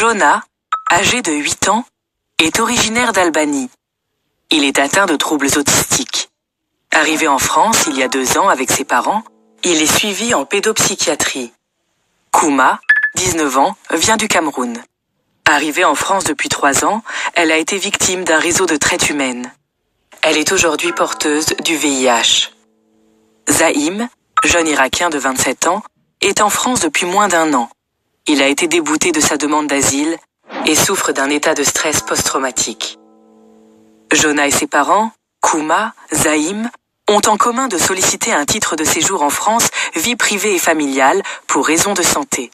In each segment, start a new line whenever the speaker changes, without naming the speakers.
Jonah, âgé de 8 ans, est originaire d'Albanie. Il est atteint de troubles autistiques. Arrivé en France il y a 2 ans avec ses parents, il est suivi en pédopsychiatrie. Kouma, 19 ans, vient du Cameroun. Arrivée en France depuis 3 ans, elle a été victime d'un réseau de traite humaine. Elle est aujourd'hui porteuse du VIH. Zaïm, jeune Irakien de 27 ans, est en France depuis moins d'1 an. Il a été débouté de sa demande d'asile et souffre d'un état de stress post-traumatique. Jonah et ses parents, Kouma, Zaïm, ont en commun de solliciter un titre de séjour en France, vie privée et familiale, pour raison de santé.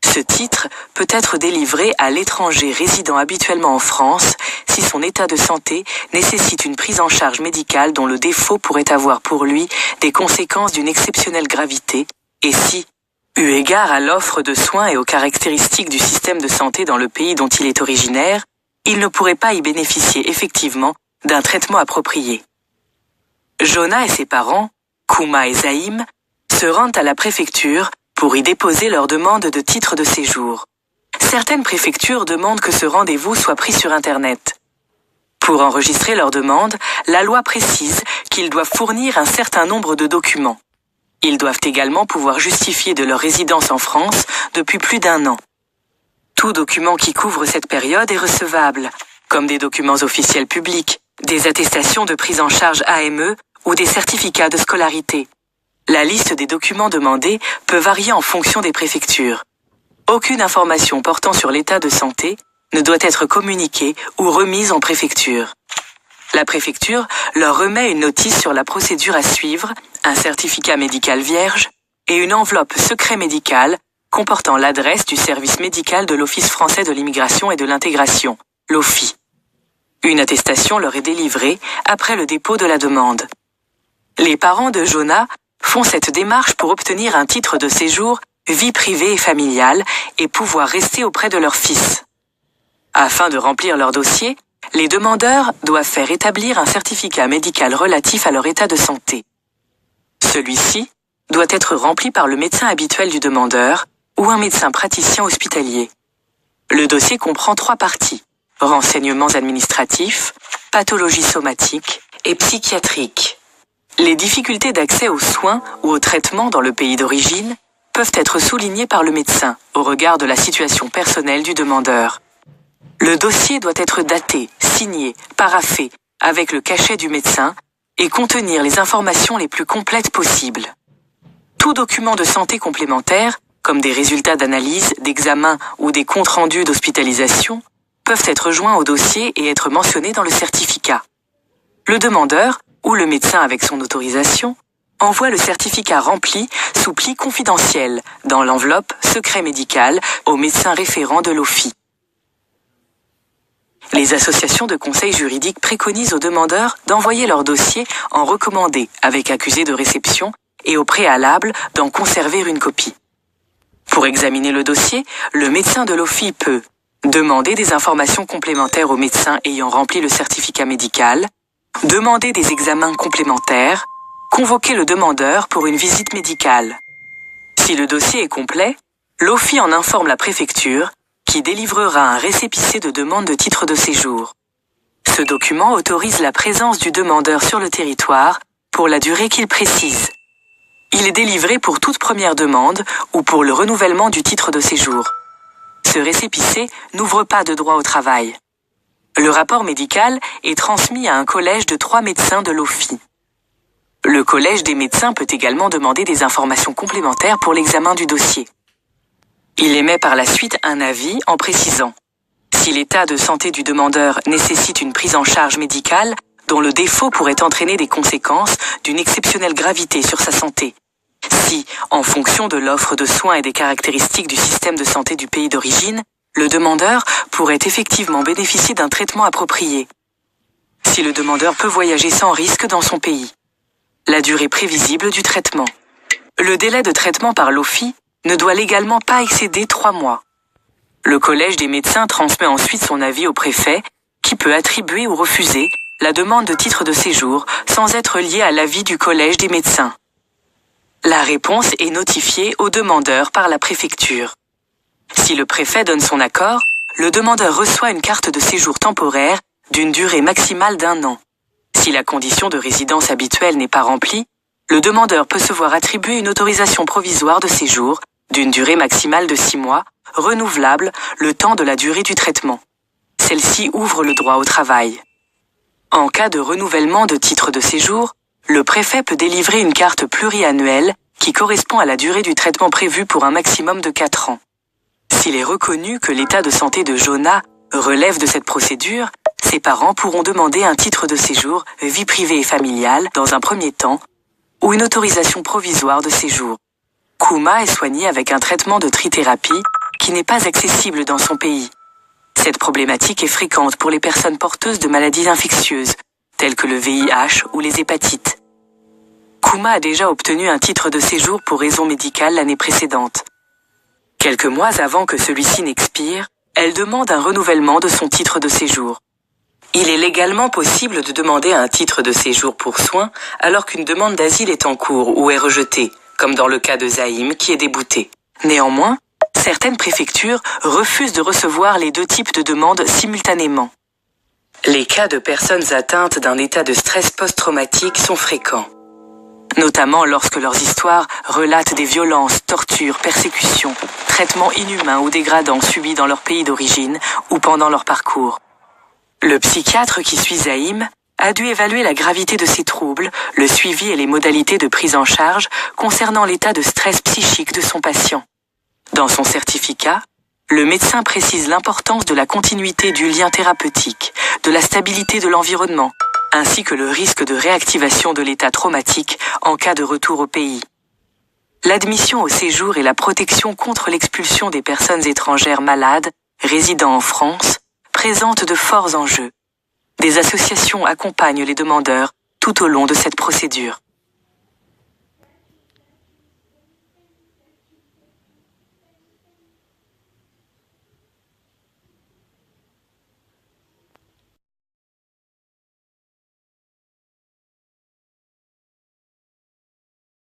Ce titre peut être délivré à l'étranger résidant habituellement en France si son état de santé nécessite une prise en charge médicale dont le défaut pourrait avoir pour lui des conséquences d'une exceptionnelle gravité et si, eu égard à l'offre de soins et aux caractéristiques du système de santé dans le pays dont il est originaire, il ne pourrait pas y bénéficier effectivement d'un traitement approprié. Jonah et ses parents, Kouma et Zaïm, se rendent à la préfecture pour y déposer leur demande de titre de séjour. Certaines préfectures demandent que ce rendez-vous soit pris sur Internet. Pour enregistrer leur demande, la loi précise qu'ils doivent fournir un certain nombre de documents. Ils doivent également pouvoir justifier de leur résidence en France depuis plus d'1 an. Tout document qui couvre cette période est recevable, comme des documents officiels publics, des attestations de prise en charge AME ou des certificats de scolarité. La liste des documents demandés peut varier en fonction des préfectures. Aucune information portant sur l'état de santé ne doit être communiquée ou remise en préfecture. La préfecture leur remet une notice sur la procédure à suivre, un certificat médical vierge et une enveloppe secret médical comportant l'adresse du service médical de l'Office français de l'immigration et de l'intégration, l'OFII. Une attestation leur est délivrée après le dépôt de la demande. Les parents de Jonah font cette démarche pour obtenir un titre de séjour, vie privée et familiale, et pouvoir rester auprès de leur fils. Afin de remplir leur dossier, les demandeurs doivent faire établir un certificat médical relatif à leur état de santé. Celui-ci doit être rempli par le médecin habituel du demandeur ou un médecin praticien hospitalier. Le dossier comprend 3 parties: renseignements administratifs, pathologie somatique et psychiatrique. Les difficultés d'accès aux soins ou aux traitements dans le pays d'origine peuvent être soulignées par le médecin au regard de la situation personnelle du demandeur. Le dossier doit être daté, signé, paraphé avec le cachet du médecin et contenir les informations les plus complètes possibles. Tout document de santé complémentaire, comme des résultats d'analyse, d'examen ou des comptes rendus d'hospitalisation, peuvent être joints au dossier et être mentionnés dans le certificat. Le demandeur, ou le médecin avec son autorisation, envoie le certificat rempli sous pli confidentiel dans l'enveloppe secret médical au médecin référent de l'OFII. Les associations de conseil juridique préconisent aux demandeurs d'envoyer leur dossier en recommandé avec accusé de réception et au préalable d'en conserver une copie. Pour examiner le dossier, le médecin de l'OFII peut demander des informations complémentaires au médecin ayant rempli le certificat médical, demander des examens complémentaires, convoquer le demandeur pour une visite médicale. Si le dossier est complet, l'OFII en informe la préfecture, qui délivrera un récépissé de demande de titre de séjour. Ce document autorise la présence du demandeur sur le territoire pour la durée qu'il précise. Il est délivré pour toute première demande ou pour le renouvellement du titre de séjour. Ce récépissé n'ouvre pas de droit au travail. Le rapport médical est transmis à un collège de 3 médecins de l'OFII. Le collège des médecins peut également demander des informations complémentaires pour l'examen du dossier. Il émet par la suite un avis en précisant: si l'état de santé du demandeur nécessite une prise en charge médicale dont le défaut pourrait entraîner des conséquences d'une exceptionnelle gravité sur sa santé, si, en fonction de l'offre de soins et des caractéristiques du système de santé du pays d'origine, le demandeur pourrait effectivement bénéficier d'un traitement approprié, si le demandeur peut voyager sans risque dans son pays, la durée prévisible du traitement. Le délai de traitement par l'OFII ne doit légalement pas excéder 3 mois. Le collège des médecins transmet ensuite son avis au préfet, qui peut attribuer ou refuser la demande de titre de séjour sans être liée à l'avis du collège des médecins. La réponse est notifiée au demandeur par la préfecture. Si le préfet donne son accord, le demandeur reçoit une carte de séjour temporaire d'une durée maximale d'1 an. Si la condition de résidence habituelle n'est pas remplie, le demandeur peut se voir attribuer une autorisation provisoire de séjour d'une durée maximale de 6 mois, renouvelable le temps de la durée du traitement. Celle-ci ouvre le droit au travail. En cas de renouvellement de titre de séjour, le préfet peut délivrer une carte pluriannuelle qui correspond à la durée du traitement prévu pour un maximum de 4 ans. S'il est reconnu que l'état de santé de Jonah relève de cette procédure, ses parents pourront demander un titre de séjour vie privée et familiale dans un premier temps, ou une autorisation provisoire de séjour. Kuma est soigné avec un traitement de trithérapie qui n'est pas accessible dans son pays. Cette problématique est fréquente pour les personnes porteuses de maladies infectieuses, telles que le VIH ou les hépatites. Kuma a déjà obtenu un titre de séjour pour raison médicale l'année précédente. Quelques mois avant que celui-ci n'expire, elle demande un renouvellement de son titre de séjour. Il est légalement possible de demander un titre de séjour pour soins alors qu'une demande d'asile est en cours ou est rejetée, comme dans le cas de Zaïm qui est débouté. Néanmoins, certaines préfectures refusent de recevoir les 2 types de demandes simultanément. Les cas de personnes atteintes d'un état de stress post-traumatique sont fréquents, notamment lorsque leurs histoires relatent des violences, tortures, persécutions, traitements inhumains ou dégradants subis dans leur pays d'origine ou pendant leur parcours. Le psychiatre qui suit Zaïm a dû évaluer la gravité de ces troubles, le suivi et les modalités de prise en charge concernant l'état de stress psychique de son patient. Dans son certificat, le médecin précise l'importance de la continuité du lien thérapeutique, de la stabilité de l'environnement, ainsi que le risque de réactivation de l'état traumatique en cas de retour au pays. L'admission au séjour et la protection contre l'expulsion des personnes étrangères malades résidant en France présentent de forts enjeux. Des associations accompagnent les demandeurs tout au long de cette procédure.